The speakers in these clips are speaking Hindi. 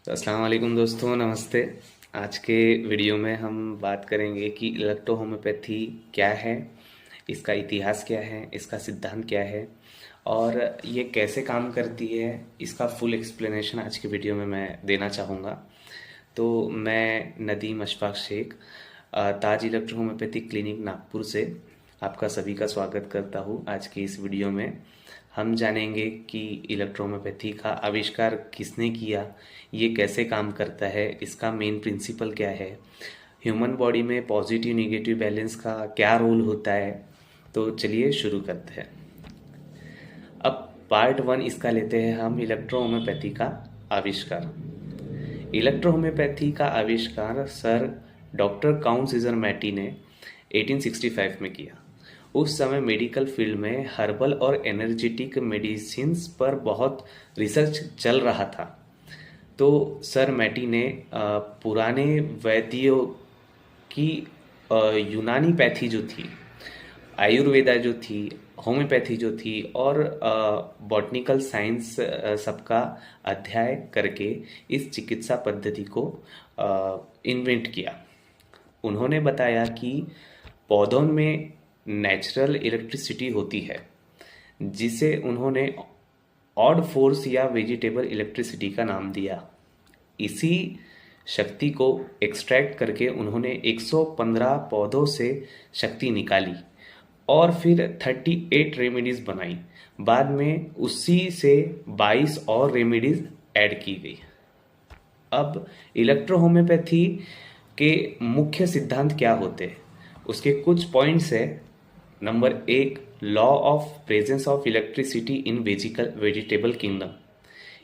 तो अस्सलाम वालेकुम दोस्तों, नमस्ते। आज के वीडियो में हम बात करेंगे कि इलेक्ट्रो होम्योपैथी क्या है, इसका इतिहास क्या है, इसका सिद्धांत क्या है और ये कैसे काम करती है। इसका फुल एक्सप्लेनेशन आज के वीडियो में मैं देना चाहूँगा। तो मैं नदीम अशफाक शेख, ताज इलेक्ट्रो होम्योपैथिक क्लिनिक नागपुर से आपका सभी का स्वागत करता हूँ। आज की इस वीडियो में हम जानेंगे कि इलेक्ट्रोहोम्योपैथी का आविष्कार किसने किया, ये कैसे काम करता है, इसका मेन प्रिंसिपल क्या है, ह्यूमन बॉडी में पॉजिटिव निगेटिव बैलेंस का क्या रोल होता है। तो चलिए शुरू करते हैं। अब पार्ट 1 इसका लेते हैं हम, इलेक्ट्रोहोम्योपैथी का आविष्कार। इलेक्ट्रोहोम्योपैथी का आविष्कार सर डॉक्टर काउंट सीजर मैटी ने 1865 में किया। उस समय मेडिकल फील्ड में हर्बल और एनर्जेटिक मेडिसिन्स पर बहुत रिसर्च चल रहा था। तो सर मैटी ने पुराने वैद्यों की यूनानी पैथी जो थी, आयुर्वेदा जो थी, होम्योपैथी जो थी और बॉटनिकल साइंस सबका अध्ययन करके इस चिकित्सा पद्धति को इन्वेंट किया। उन्होंने बताया कि पौधों में नेचुरल इलेक्ट्रिसिटी होती है, जिसे उन्होंने ऑड फोर्स या वेजिटेबल इलेक्ट्रिसिटी का नाम दिया। इसी शक्ति को एक्सट्रैक्ट करके उन्होंने 115 पौधों से शक्ति निकाली और फिर 38 रेमेडीज बनाई। बाद में उसी से 22 और रेमेडीज ऐड की गई। अब इलेक्ट्रोहोम्योपैथी के मुख्य सिद्धांत क्या होते हैं, उसके कुछ पॉइंट्स है। Number 1, law of presence of electricity in vegetable kingdom.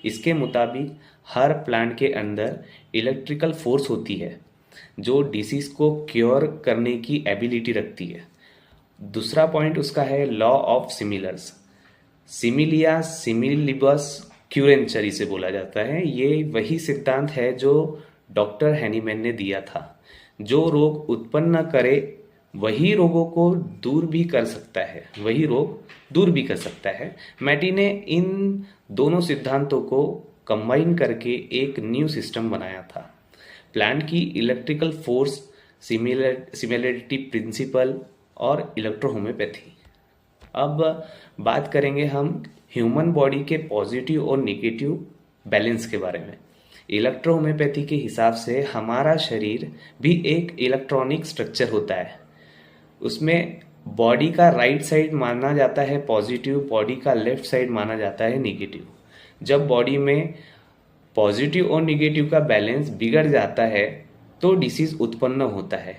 इसके मुताबिक हर प्लांट के अंदर इलेक्ट्रिकल फोर्स होती है जो डिसीज को क्योर करने की एबिलिटी रखती है। दूसरा पॉइंट उसका है लॉ ऑफ सिमिलर्स। सिमिलिया सिमिलिबस क्यूरेंचर इसे बोला जाता है। ये वही सिद्धांत है जो डॉक्टर हैनीमैन ने दिया था। जो रोग उत्पन्न करे वही रोगों को दूर भी कर सकता है, वही रोग दूर भी कर सकता है। मैटी ने इन दोनों सिद्धांतों को कंबाइन करके एक न्यू सिस्टम बनाया था। प्लांट की इलेक्ट्रिकल फोर्स, सिमिलरिटी प्रिंसिपल और इलेक्ट्रोहोम्योपैथी। अब बात करेंगे हम ह्यूमन बॉडी के पॉजिटिव और नेगेटिव बैलेंस के बारे में। इलेक्ट्रोहोम्योपैथी के हिसाब से हमारा शरीर भी एक इलेक्ट्रॉनिक स्ट्रक्चर होता है। उसमें बॉडी का राइट साइड माना जाता है पॉजिटिव, बॉडी का लेफ्ट साइड माना जाता है नेगेटिव। जब बॉडी में पॉजिटिव और नेगेटिव का बैलेंस बिगड़ जाता है तो डिसीज उत्पन्न होता है।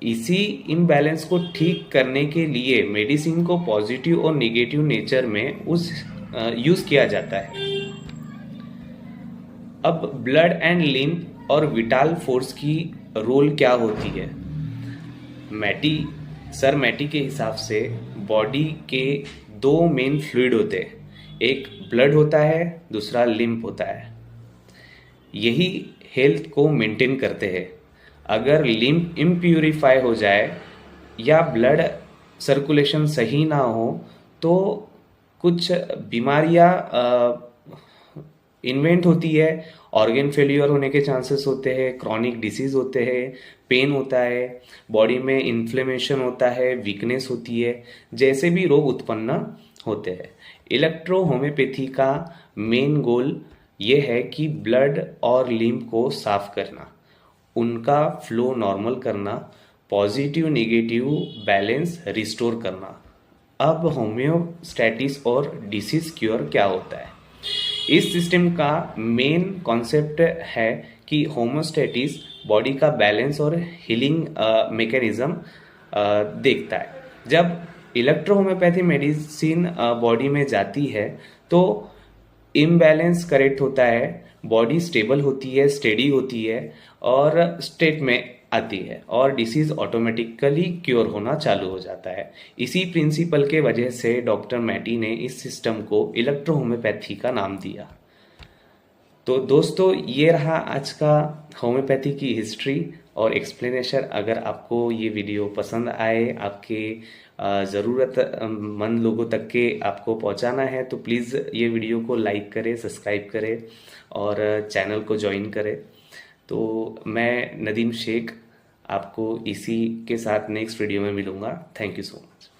इसी इम्बैलेंस को ठीक करने के लिए मेडिसिन को पॉजिटिव और नेगेटिव नेचर में यूज किया जाता है। अब ब्लड एंड लिम्फ और विटाल फोर्स की रोल क्या होती है। सर मैटी के हिसाब से बॉडी के दो मेन फ्लूइड होते हैं, एक ब्लड होता है, दूसरा लिम्फ होता है। यही हेल्थ को मेंटेन करते हैं। अगर लिम्फ इम्प्यूरिफाई हो जाए या ब्लड सर्कुलेशन सही ना हो तो कुछ बीमारियां इन्वेंट होती है। ऑर्गन फेल्यूर होने के चांसेस होते हैं, क्रॉनिक डिसीज होते हैं, पेन होता है, बॉडी में इन्फ्लेमेशन होता है, वीकनेस होती है, जैसे भी रोग उत्पन्न होते हैं। इलेक्ट्रो होम्योपैथी का मेन गोल ये है कि ब्लड और लिम्फ को साफ करना, उनका फ्लो नॉर्मल करना, पॉजिटिव नेगेटिव बैलेंस रिस्टोर करना। अब होम्योस्टैटिस और डिसीज क्योर क्या होता है। इस सिस्टम का मेन कॉन्सेप्ट है कि होम्योस्टैटिस बॉडी का बैलेंस और हीलिंग मैकेनिज्म देखता है। जब इलेक्ट्रोहोम्योपैथी मेडिसिन बॉडी में जाती है तो इम्बैलेंस करेक्ट होता है, बॉडी स्टेबल होती है, स्टेडी होती है और स्टेट में आती है और डिसीज ऑटोमेटिकली क्योर होना चालू हो जाता है। इसी प्रिंसिपल के वजह से डॉक्टर मैटी ने इस सिस्टम को इलेक्ट्रोहोम्योपैथी का नाम दिया। तो दोस्तों, ये रहा आज का होम्योपैथी की हिस्ट्री और एक्सप्लेनेशन। अगर आपको ये वीडियो पसंद आए, आपके ज़रूरतमंद लोगों तक के आपको पहुंचाना है, तो प्लीज़ ये वीडियो को लाइक करें, सब्सक्राइब करें और चैनल को ज्वाइन करें। तो मैं नदीम शेख आपको इसी के साथ नेक्स्ट वीडियो में मिलूँगा। Thank you so much.